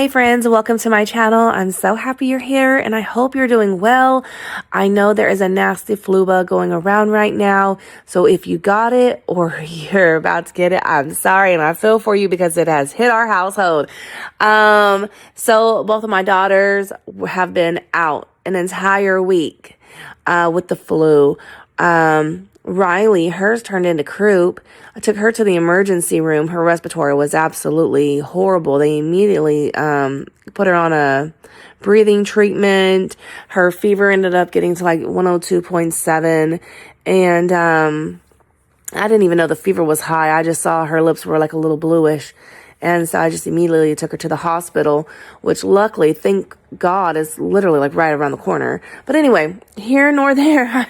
Hey friends, welcome to my channel. I'm so happy you're here and I hope you're doing well. I know there is a nasty flu bug going around right now, so if you got it or you're about to get it, I'm sorry and I feel for you because it has hit our household. So both of my daughters have been out an entire week with the flu. Riley, hers turned into croup. I took her to the emergency room. Her respiratory was absolutely horrible. They immediately put her on a breathing treatment. Her fever ended up getting to like 102.7. And I didn't even know the fever was high. I just saw her lips were like a little bluish. And so I just immediately took her to the hospital, which luckily, thank God, is literally like right around the corner. But anyway, here nor there.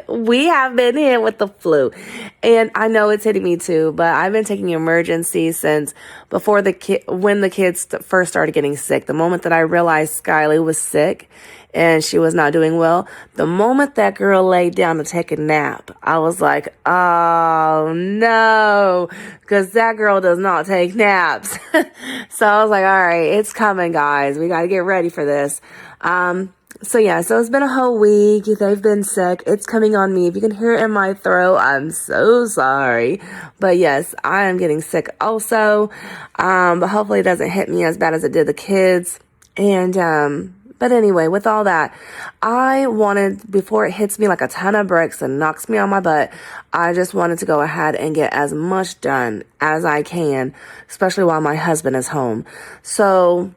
We have been hit with the flu, and I know it's hitting me too, but I've been taking emergency since before when the kids first started getting sick. The moment that I realized Skylie was sick and she was not doing well, the moment that girl laid down to take a nap, I was like, oh no, because that girl does not take naps. So I was like, all right, it's coming, guys. We got to get ready for this. So it's been a whole week. They've been sick. It's coming on me. If you can hear it in my throat, I'm so sorry. But yes, I am getting sick also. But hopefully it doesn't hit me as bad as it did the kids. And, but anyway, with all that, I wanted, before it hits me like a ton of bricks and knocks me on my butt, I just wanted to go ahead and get as much done as I can, especially while my husband is home. So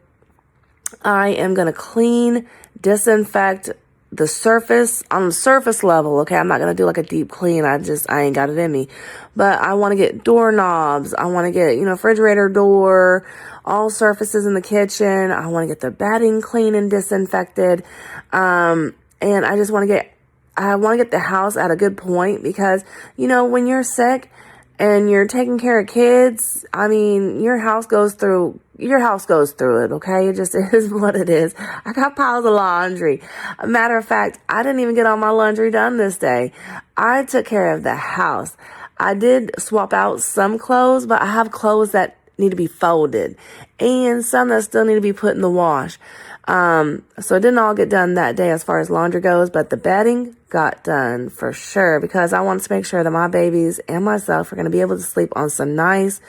I am going to clean, disinfect the surface on the surface level. Okay, I'm not going to do like a deep clean. I ain't got it in me. But I want to get doorknobs. I want to get, refrigerator door, all surfaces in the kitchen. I want to get the bedding clean and disinfected. And I want to get the house at a good point because, when you're sick and you're taking care of kids, your house goes through it, okay? It just is what it is. I got piles of laundry. A matter of fact, I didn't even get all my laundry done this day. I took care of the house. I did swap out some clothes, but I have clothes that need to be folded and some that still need to be put in the wash. So it didn't all get done that day as far as laundry goes, but the bedding got done for sure because I wanted to make sure that my babies and myself are going to be able to sleep on some nice,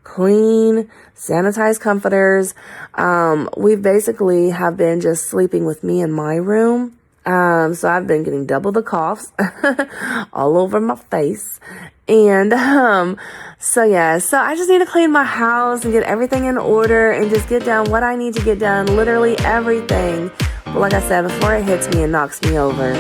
clean, sanitized comforters. We basically have been just sleeping with me in my room. So I've been getting double the coughs all over my face. And, so I just need to clean my house and get everything in order and just get done what I need to get done, literally everything. But like I said, before it hits me and knocks me over.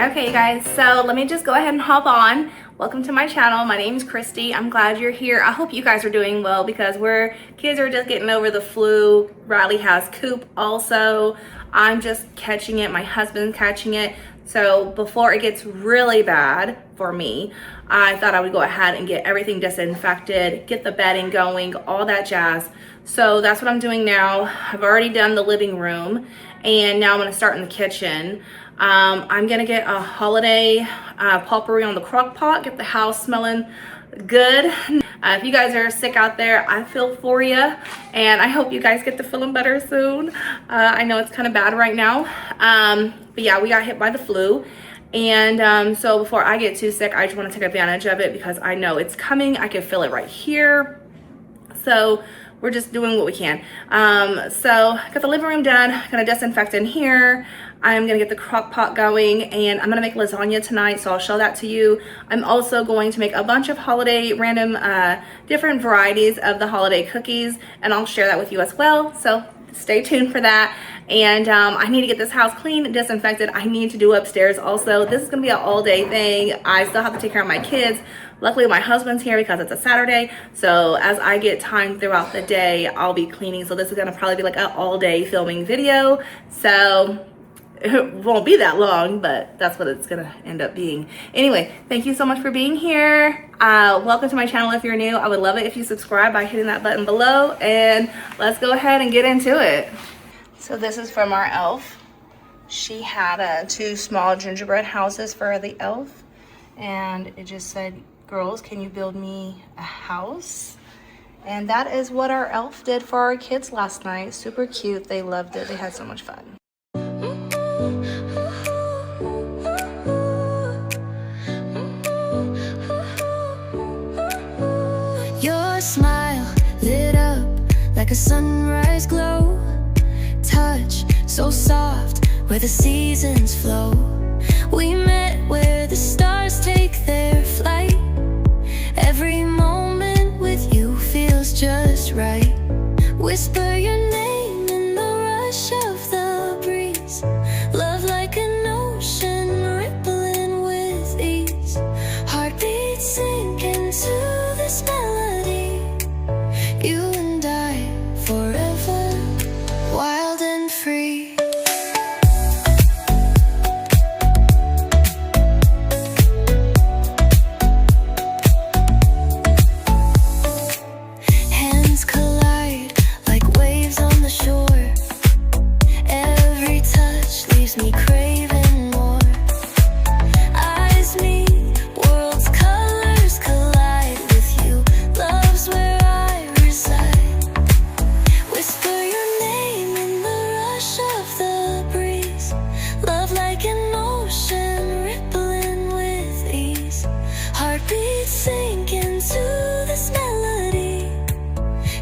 Okay, guys, so let me just go ahead and hop on. Welcome to my channel. My name's Christy. I'm glad you're here. I hope you guys are doing well because kids are just getting over the flu. Riley has coop also. I'm just catching it. My husband's catching it. So before it gets really bad for me, I thought I would go ahead and get everything disinfected, get the bedding going, all that jazz, So that's what I'm doing now. I've already done the living room, and now I'm gonna start in the kitchen. I'm gonna get a holiday potpourri on the crock pot, get the house smelling good. If you guys are sick out there, I feel for you, and I hope you guys get to feeling better soon. I know it's kind of bad right now, but yeah, we got hit by the flu, and so before I get too sick, I just want to take advantage of it because I know it's coming. I can feel it right here, so we're just doing what we can. So got the living room done, gonna disinfect in here. I'm gonna get the crock pot going, and I'm gonna make lasagna tonight, so I'll show that to you. I'm also going to make a bunch of holiday random different varieties of the holiday cookies, and I'll share that with you as well, so stay tuned for that. And I need to get this house clean and disinfected. I need to do upstairs also. This is gonna be an all day thing. I still have to take care of my kids. Luckily my husband's here because it's a Saturday, so as I get time throughout the day, I'll be cleaning. So this is gonna probably be like an all day filming video, so it won't be that long, but that's what it's gonna end up being. Anyway, thank you so much for being here. Welcome to my channel if you're new. I would love it if you subscribe by hitting that button below, and let's go ahead and get into it. So this is from our elf. She had 2 small gingerbread houses for the elf, and it just said, "Girls, can you build me a house?" And that is what our elf did for our kids last night. Super cute. They loved it. They had so much fun. Your smile lit up like a sunrise glow. Touch so soft where the seasons flow. We met where the stars take their flight. Every moment with you feels just right. Whisper your name in the rush of the breeze. Love like an ocean rippling with ease. Heartbeats sink into this melody. You and I forever, wild and free. Hands collide like waves on the shore. Every touch leaves me craving more. Eyes meet, worlds' colors collide with you. Love's where I reside. Whisper your name in the rush of the breeze. Love like an ocean rippling with ease. Heartbeats sink into this melody.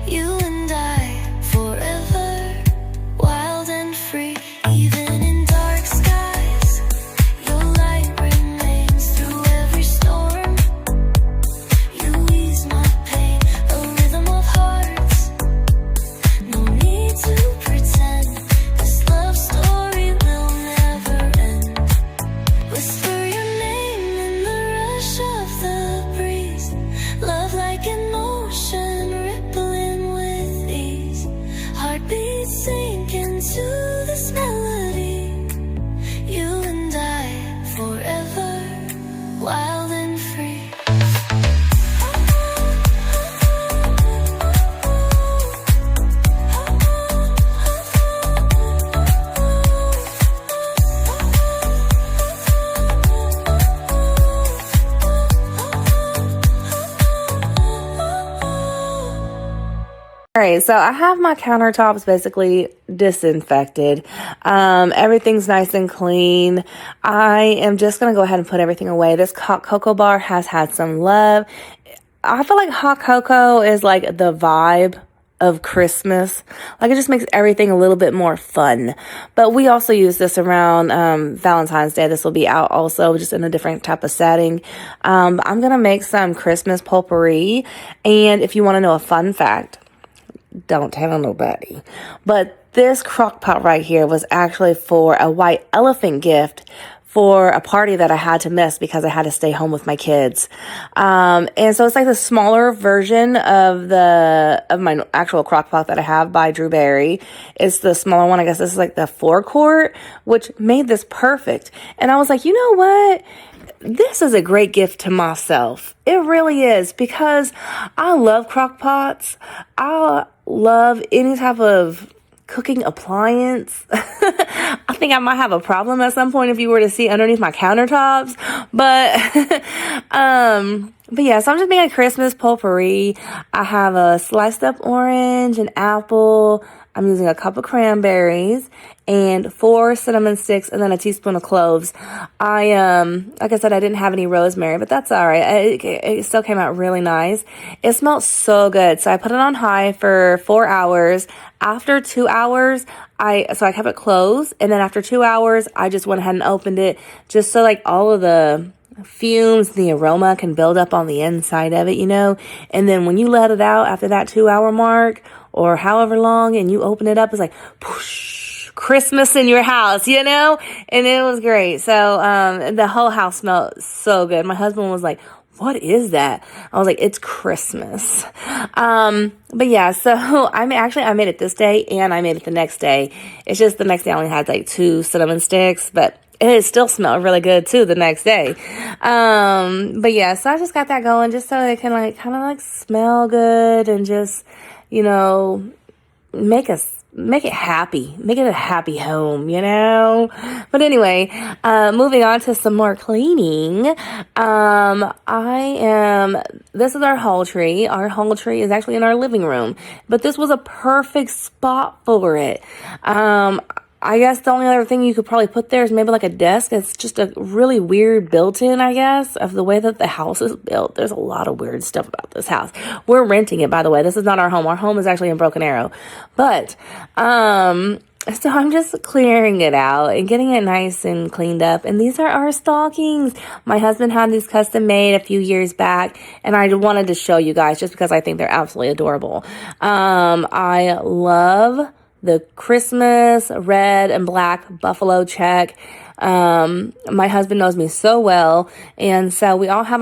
You and I forever, wild and free. Even in dark skies, your light remains through every storm. You ease my pain, a rhythm of hearts. No need to pretend, this love story will never end. Whisper your name in the rush of the breeze. Love like an ocean rippling with ease. Heartbeats sink into this melody. You and I forever, wild and free. All right, so I have my countertops basically disinfected. Everything's nice and clean. I am just going to go ahead and put everything away. This hot cocoa bar has had some love. I feel like hot cocoa is like the vibe of Christmas. Like, it just makes everything a little bit more fun. But we also use this around Valentine's Day. This will be out also, just in a different type of setting. I'm going to make some Christmas potpourri. And if you want to know a fun fact, don't tell nobody, but this crock pot right here was actually for a white elephant gift for a party that I had to miss because I had to stay home with my kids. And so it's like the smaller version of my actual crock pot that I have by Drew Berry. It's the smaller one. I guess this is like the 4-quart, which made this perfect. And I was like, you know what? this is a great gift to myself. It really is, because I love crock pots. I love any type of cooking appliance. I think I might have a problem at some point if you were to see underneath my countertops. But yeah, so I'm just making a Christmas potpourri. I have a sliced up orange, an apple. I'm using a cup of cranberries and 4 cinnamon sticks and then a teaspoon of cloves. Like I said, I didn't have any rosemary, but that's all right. It still came out really nice. It smelled so good. So I put it on high for 4 hours. After 2 hours, I kept it closed. And then after 2 hours, I just went ahead and opened it just so like all of the fumes, the aroma can build up on the inside of it, you know. And then when you let it out after that 2 hour mark or however long and you open it up, it's like whoosh, Christmas in your house, you know. And it was great. So the whole house smelled so good. My husband was like, what is that? I was like, it's Christmas. But yeah, so I made it this day and I made it the next day. It's just the next day I only had like 2 cinnamon sticks, but it still smelled really good too the next day. But yeah, so I just got that going just so it can like kind of like smell good and just, you know, make it happy, make it a happy home, you know. But anyway, moving on to some more cleaning. This is our whole tree. Our whole tree is actually in our living room, but this was a perfect spot for it. I guess the only other thing you could probably put there is maybe like a desk. It's just a really weird built-in, I guess, of the way that the house is built. There's a lot of weird stuff about this house. We're renting it, by the way. This is not our home. Our home is actually in Broken Arrow. But, so I'm just clearing it out and getting it nice and cleaned up. And these are our stockings. My husband had these custom made a few years back, and I wanted to show you guys just because I think they're absolutely adorable. I love the Christmas red and black buffalo check. My husband knows me so well, and so we all have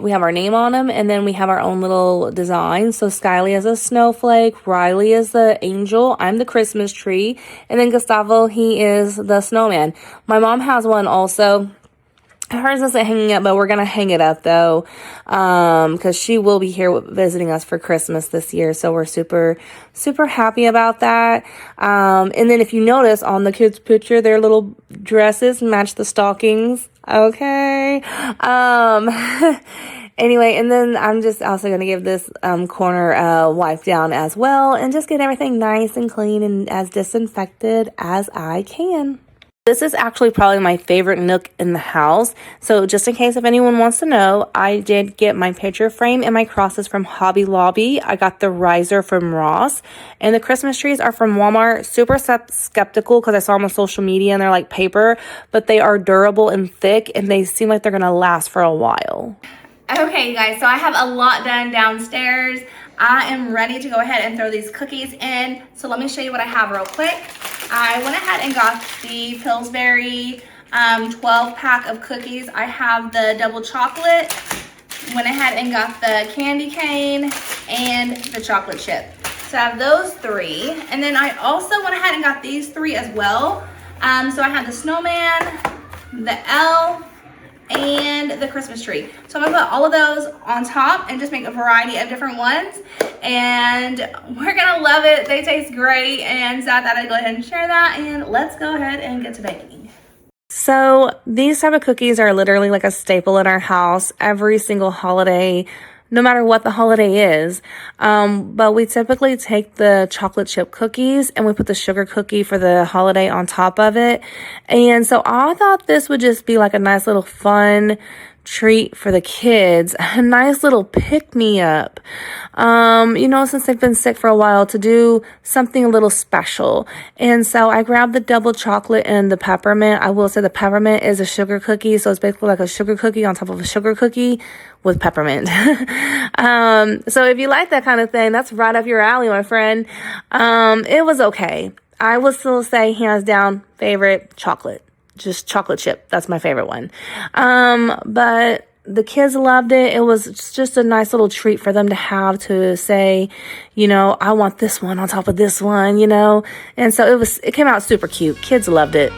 we have our name on them, and then we have our own little design. So Skyly is a snowflake, Riley is the angel, I'm the Christmas tree, and then Gustavo, he is the snowman. My mom has one also. Hers isn't hanging up, but we're going to hang it up though, because she will be here visiting us for Christmas this year. So we're super, super happy about that. And then if you notice on the kids' picture, their little dresses match the stockings. Okay. Anyway, and then I'm just also going to give this corner a wipe down as well and just get everything nice and clean and as disinfected as I can. This is actually probably my favorite nook in the house. So just in case if anyone wants to know, I did get my picture frame and my crosses from Hobby Lobby. I got the riser from Ross. And the Christmas trees are from Walmart. Super skeptical because I saw them on social media and they're like paper. But they are durable and thick and they seem like they're going to last for a while. Okay, you guys, so I have a lot done downstairs. I am ready to go ahead and throw these cookies in. So let me show you what I have real quick. I went ahead and got the Pillsbury 12 pack of cookies. I have the double chocolate. Went ahead and got the candy cane and the chocolate chip. So I have those 3. And then I also went ahead and got these 3 as well. So I have the snowman, the elf, and the Christmas tree. So I'm gonna put all of those on top and just make a variety of different ones. And we're gonna love it. They taste great. And so I thought I'd go ahead and share that. And let's go ahead and get to baking. So these type of cookies are literally like a staple in our house every single holiday, no matter what the holiday is. But we typically take the chocolate chip cookies and we put the sugar cookie for the holiday on top of it. And so I thought this would just be like a nice little fun treat for the kids, a nice little pick-me-up, you know, since they've been sick for a while, to do something a little special. And so I grabbed the double chocolate and the peppermint. I will say the peppermint is a sugar cookie, so it's basically like a sugar cookie on top of a sugar cookie with peppermint. So if you like that kind of thing, that's right up your alley, my friend. It was okay. I would still say hands down favorite chocolate. Just chocolate chip. That's my favorite one. But the kids loved it. It was just a nice little treat for them to have, to say, you know, I want this one on top of this one, you know. And so it came out super cute. Kids loved it.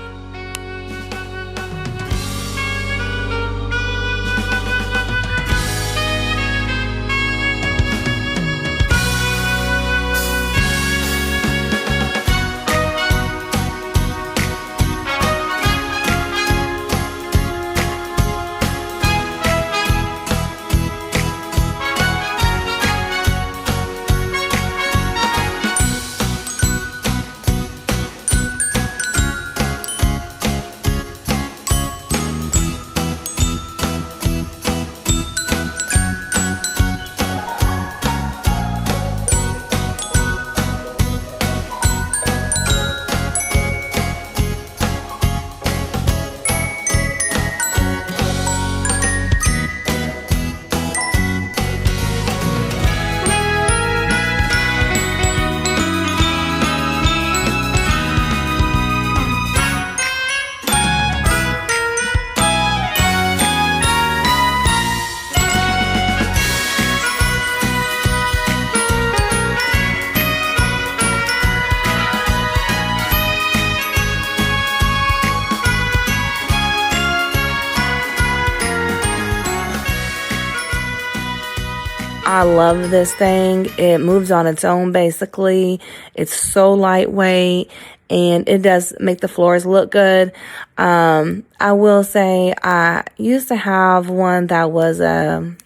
I love this thing. It moves on its own basically. It's so lightweight and it does make the floors look good. I will say I used to have one that was a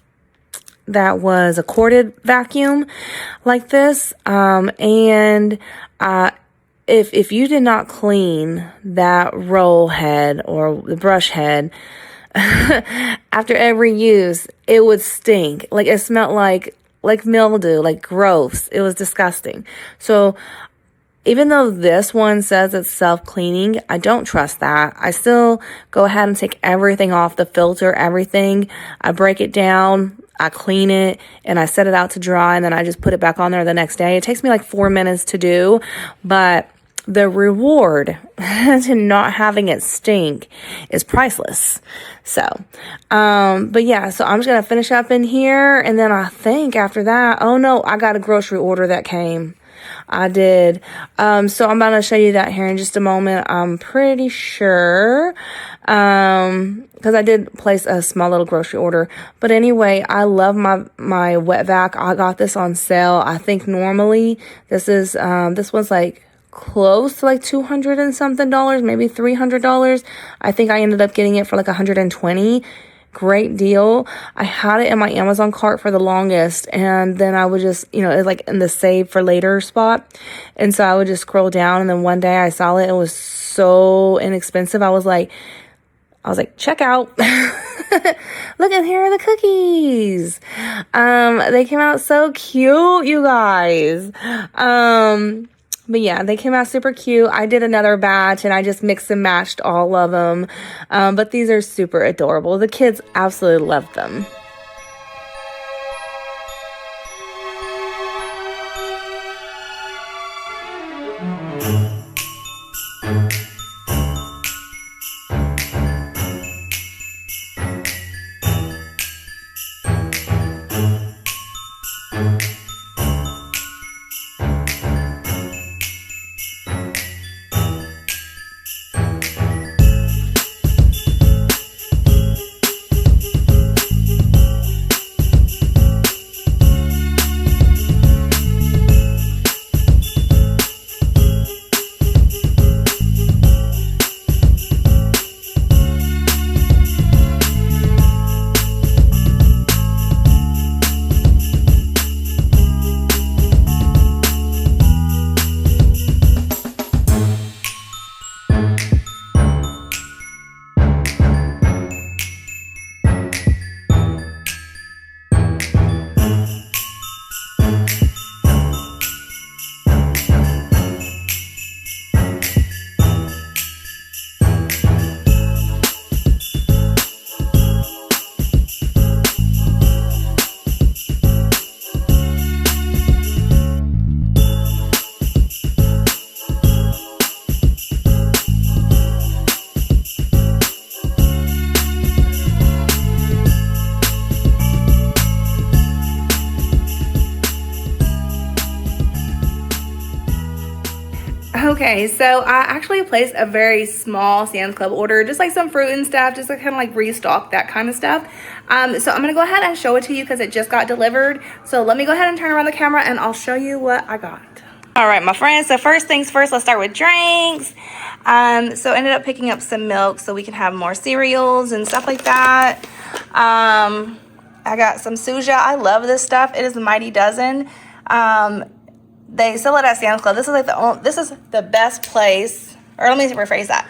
corded vacuum like this. If you did not clean that roll head or the brush head after every use, it would stink. Like it smelled like mildew, like gross. It was disgusting. So even though this one says it's self-cleaning, I don't trust that. I still go ahead and take everything off the filter, everything. I break it down, I clean it, and I set it out to dry, and then I just put it back on there the next day. It takes me like 4 minutes to do, but the reward to not having it stink is priceless. So, but yeah, so I'm just going to finish up in here. And then I think after that, oh no, I got a grocery order that came. I did. So I'm about to show you that here in just a moment. I'm pretty sure, because I did place a small little grocery order. But anyway, I love my wet vac. I got this on sale. I think normally this one's like close to like $200 and something, maybe $300. I think I ended up getting it for like $120. Great deal. I had it in my Amazon cart for the longest, and then I would just, it's like in the save for later spot, and so I would just scroll down, and then one day I saw it. It was so inexpensive. I was like, check out. Look, and here are the cookies. They came out so cute, you guys. But yeah, they came out super cute. I did another batch and I just mixed and matched all of them. But these are super adorable. The kids absolutely love them. Okay, so I actually placed a very small Sam's Club order, just like some fruit and stuff, just to kind of like restock that kind of stuff. So I'm gonna go ahead and show it to you because it just got delivered. So let me go ahead and turn around the camera and I'll show you what I got. All right, my friends, so first things first, let's start with drinks. So ended up picking up some milk so we can have more cereals and stuff like that. I got some Suja. I love this stuff. It is the Mighty Dozen. They sell it at Sam's Club. This is like this is the best place, or let me rephrase that.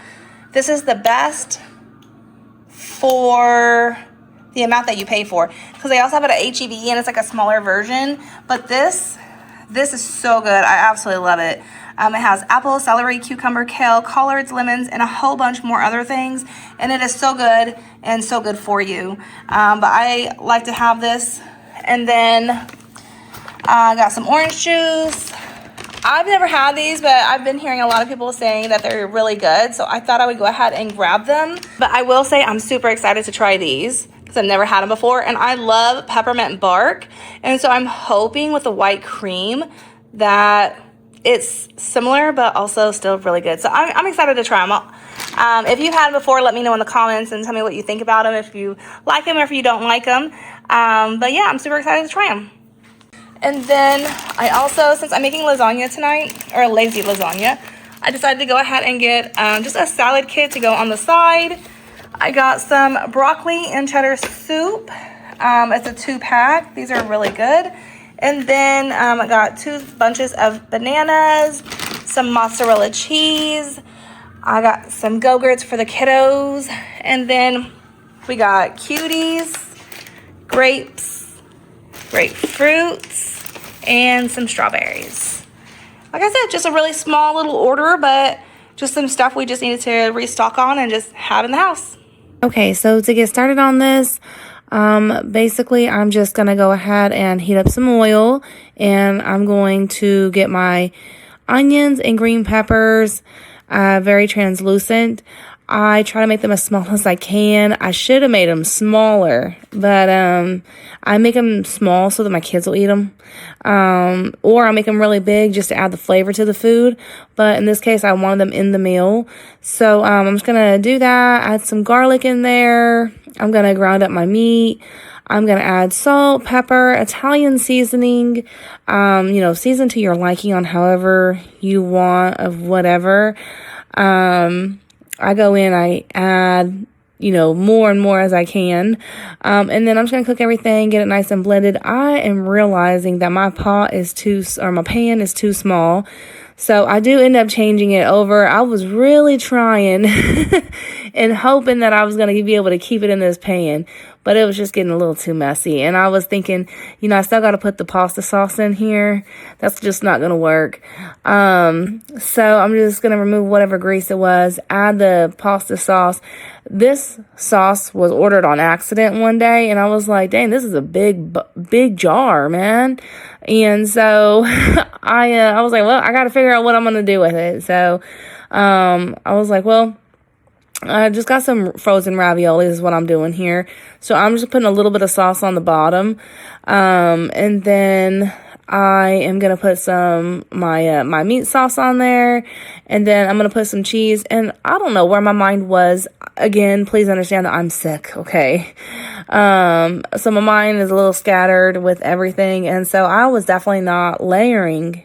This is the best for the amount that you pay for, because they also have it at H-E-B and it's like a smaller version. But this is so good. I absolutely love it. It has apple, celery, cucumber, kale, collards, lemons, and a whole bunch more other things. And it is so good and so good for you. But I like to have this. And then I got some orange juice. I've never had these, but I've been hearing a lot of people saying that they're really good. So I thought I would go ahead and grab them. But I will say I'm super excited to try these because I've never had them before. And I love peppermint bark. And so I'm hoping with the white cream that it's similar, but also still really good. So I'm excited to try them. If you've had them before, let me know in the comments and tell me what you think about them, if you like them or if you don't like them. But yeah, I'm super excited to try them. And then I also, since I'm making lasagna tonight, or lazy lasagna, I decided to go ahead and get just a salad kit to go on the side. I got some broccoli and cheddar soup. It's a 2-pack. These are really good. And then I got 2 bunches of bananas, some mozzarella cheese. I got some Go-Gurts for the kiddos. And then we got cuties, grapes, grapefruits, and some strawberries. Like I said, just a really small little order, but just some stuff we just needed to restock on and just have in the house. Okay, so to get started on this, basically I'm just going to go ahead and heat up some oil, and I'm going to get my onions and green peppers, very translucent. I try to make them as small as I can. I should have made them smaller, but I make them small so that my kids will eat them. Or I make them really big just to add the flavor to the food. But in this case, I wanted them in the meal. So I'm just going to do that, add some garlic in there. I'm going to grind up my meat. I'm going to add salt, pepper, Italian seasoning, season to your liking on however you want of whatever. I go in, I add, more and more as I can. And then I'm just going to cook everything, get it nice and blended. I am realizing that my pan is too small. So I do end up changing it over. I was really trying and hoping that I was going to be able to keep it in this pan, but it was just getting a little too messy. And I was thinking, I still got to put the pasta sauce in here. That's just not going to work. So I'm just going to remove whatever grease it was, add the pasta sauce. This sauce was ordered on accident one day, and I was like, dang, this is a big jar, man. And so I was like, well, I got to figure out what I'm going to do with it. So I was like, well, I just got some frozen ravioli is what I'm doing here. So I'm just putting a little bit of sauce on the bottom. And then I am going to put some, my meat sauce on there. And then I'm going to put some cheese. And I don't know where my mind was. Again, please understand that I'm sick, okay? So my mind is a little scattered with everything. And so I was definitely not layering.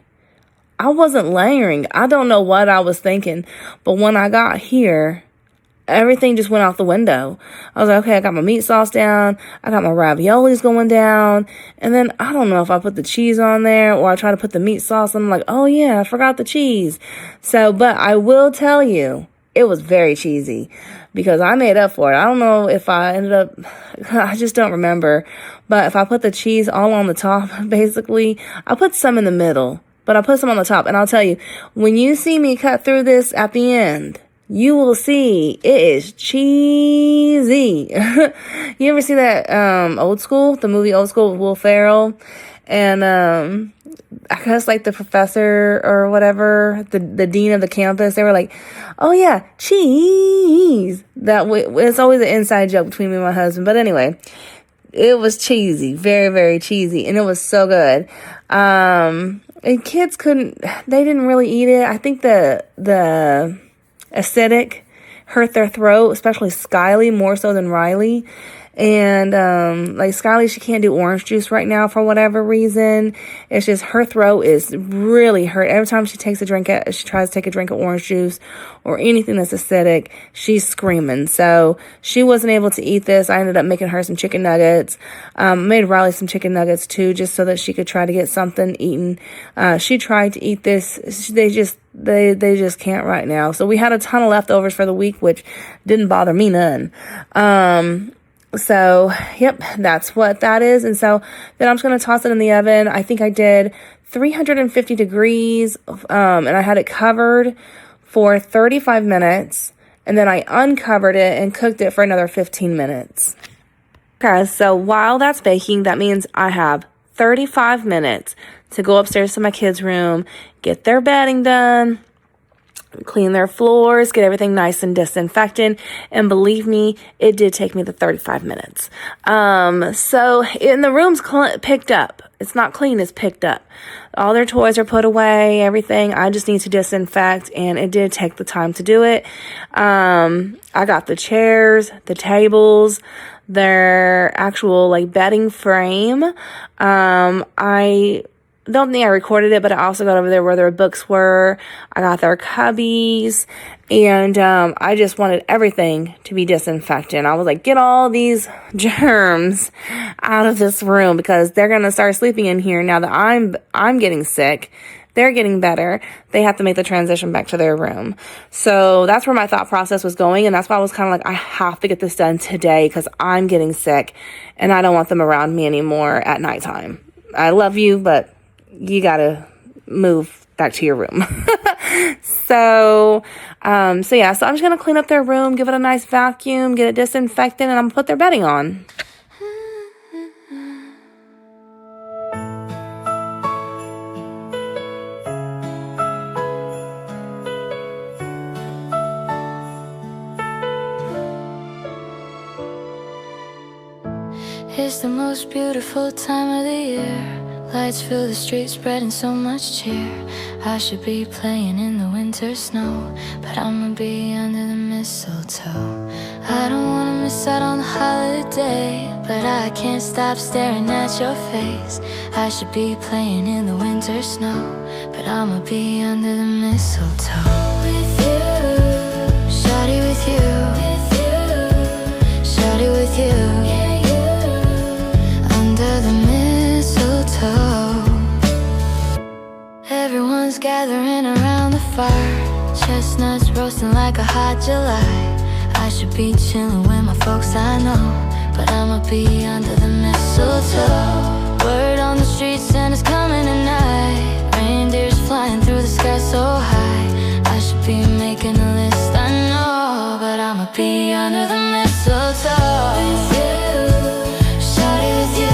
I wasn't layering. I don't know what I was thinking. But when I got here, everything just went out the window. I was like, okay, I got my meat sauce down. I got my raviolis going down. And then I don't know if I put the cheese on there or I try to put the meat sauce. And I'm like, oh yeah, I forgot the cheese. So, but I will tell you, it was very cheesy because I made up for it. I don't know if I ended up, I just don't remember. But if I put the cheese all on the top, basically, I put some in the middle, but I put some on the top. And I'll tell you, when you see me cut through this at the end, you will see it is cheesy. You ever see that Old School, the movie Old School with Will Ferrell? And I guess like the professor or whatever, the dean of the campus, they were like, oh yeah, cheese. It's always an inside joke between me and my husband. But anyway, it was cheesy, very, very cheesy. And it was so good. And kids they didn't really eat it. I think the acidic hurt their throat, especially Skyly, more so than Riley. And like Skyly, she can't do orange juice right now for whatever reason. It's just her throat is really hurt. Every time she tries to take a drink of orange juice or anything that's acidic, she's screaming. So she wasn't able to eat this. I ended up making her some chicken nuggets. Made Riley some chicken nuggets too, just so that she could try to get something eaten. She tried to eat this. They just can't right now. So we had a ton of leftovers for the week, which didn't bother me none. So, yep, that's what that is. And so then I'm just going to toss it in the oven. I think I did 350 degrees, and I had it covered for 35 minutes. And then I uncovered it and cooked it for another 15 minutes. Okay, so while that's baking, that means I have 35 minutes to go upstairs to my kids' room, get their bedding done, clean their floors, get everything nice and disinfectant. And believe me, it did take me the 35 minutes. So in the room's picked up. It's not clean, it's picked up. All their toys are put away, everything. I just need to disinfect, and it did take the time to do it. I got the chairs, the tables, their actual like bedding frame. I don't think I recorded it, but I also got over there where their books were. I got their cubbies, and I just wanted everything to be disinfectant. I was like, get all these germs out of this room, because they're gonna start sleeping in here now that I'm getting sick. They're getting better. They have to make the transition back to their room. So that's where my thought process was going, and that's why I was kind of like, I have to get this done today because I'm getting sick, and I don't want them around me anymore at nighttime. I love you, but you gotta move back to your room. So I'm just gonna clean up their room, give it a nice vacuum, get it disinfected, and I'm gonna put their bedding on. It's the most beautiful time of the year. Lights fill the streets, spreading so much cheer. I should be playing in the winter snow, but I'ma be under the mistletoe. I don't wanna miss out on the holiday, but I can't stop staring at your face. I should be playing in the winter snow, but I'ma be under the mistletoe. With you, shawty with you, shawty with you. Everyone's gathering around the fire, chestnuts roasting like a hot July. I should be chilling with my folks, I know, but I'ma be under the mistletoe. Word on the street, Santa's coming tonight. Reindeers flying through the sky so high. I should be making a list, I know, but I'ma be under the mistletoe. With you, shawty with you.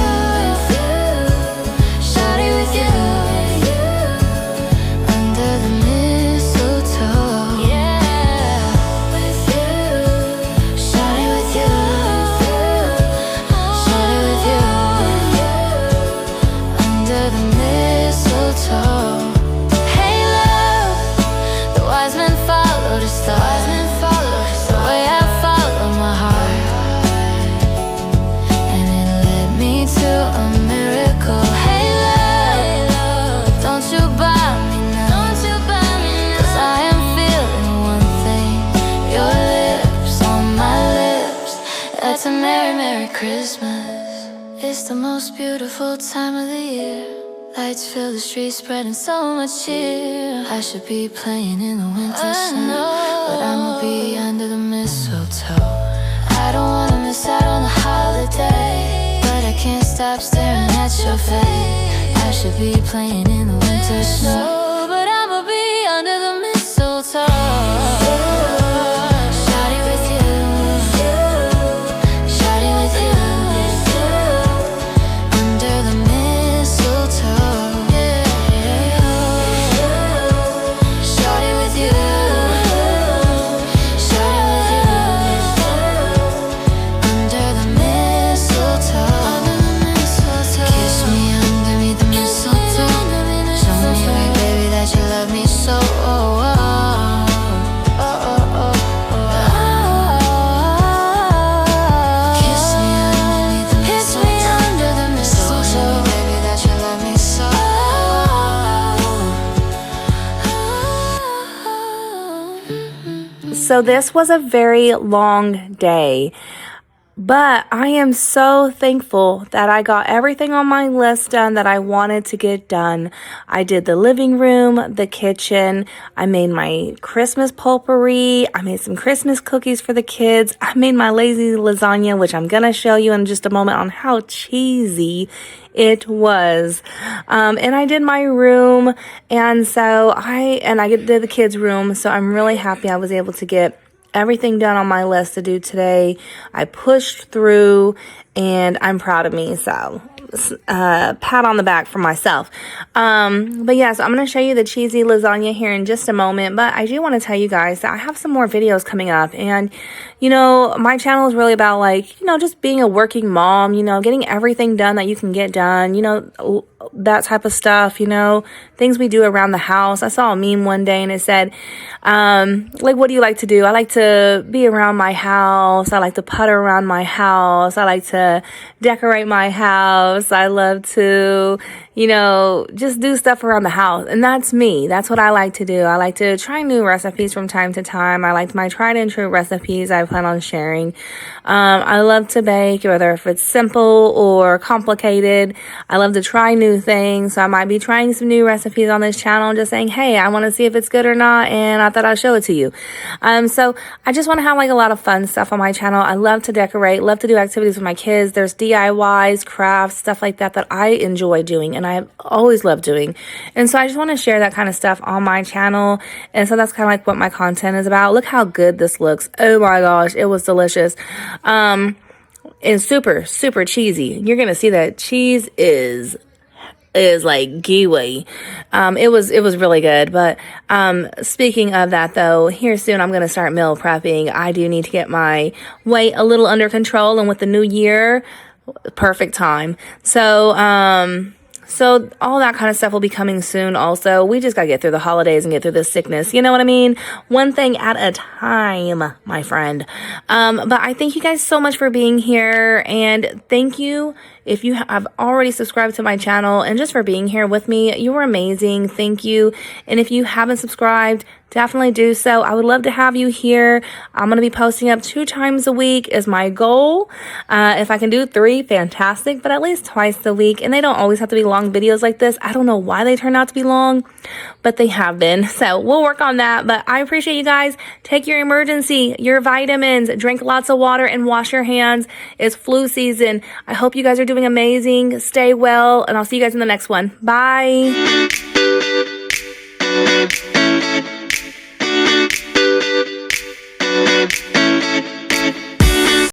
Christmas, it's the most beautiful time of the year. Lights fill the streets, spreading so much cheer. I should be playing in the winter sun, but I'ma be under the mistletoe. I don't wanna miss out on the holiday, but I can't stop staring at your face. I should be playing in the winter snow, but I'ma be under the mistletoe. So this was a very long day, but I am so thankful that I got everything on my list done that I wanted to get done. I did the living room, the kitchen, I made my Christmas potpourri, I made some Christmas cookies for the kids, I made my lazy lasagna, which I'm gonna show you in just a moment on how cheesy it was. And I did my room, and so I did the kids' room, so I'm really happy I was able to get everything done on my list to do today. I pushed through, and I'm proud of me. So pat on the back for myself. But yeah, so I'm going to show you the cheesy lasagna here in just a moment, but I do want to tell you guys that I have some more videos coming up, and you know, my channel is really about, like, you know, just being a working mom, you know, getting everything done that you can get done, you know, that type of stuff, you know, things we do around the house. I saw a meme one day and it said, like, what do you like to do? I like to be around my house. I like to putter around my house. I like to decorate my house. I love to, you know, just do stuff around the house. And that's me. That's what I like to do. I like to try new recipes from time to time. I like my tried and true recipes I plan on sharing. I love to bake, whether if it's simple or complicated. I love to try new things. So I might be trying some new recipes on this channel, just saying, hey, I want to see if it's good or not, and I thought I'd show it to you. So I just want to have like a lot of fun stuff on my channel. I love to decorate, love to do activities with my kids. There's DIYs, crafts, stuff like that that I enjoy doing and I've always loved doing. And so I just want to share that kind of stuff on my channel. And so that's kind of like what my content is about. Look how good this looks. Oh my gosh, it was delicious. And super, super cheesy. You're going to see that cheese is like gooey. It was really good. But speaking of that though, here soon I'm going to start meal prepping. I do need to get my weight a little under control, and with the new year, perfect time. So all that kind of stuff will be coming soon also. We just got to get through the holidays and get through this sickness. You know what I mean? One thing at a time, my friend. But I thank you guys so much for being here. And thank you if you have already subscribed to my channel and just for being here with me. You were amazing. Thank you. And if you haven't subscribed, definitely do so. I would love to have you here. I'm going to be posting up 2 times a week is my goal. If I can do 3, fantastic, but at least twice a week. And they don't always have to be long videos like this. I don't know why they turn out to be long, but they have been. So we'll work on that. But I appreciate you guys. Take your emergency, your vitamins, drink lots of water, and wash your hands. It's flu season. I hope you guys are doing amazing. Stay well, and I'll see you guys in the next one. Bye.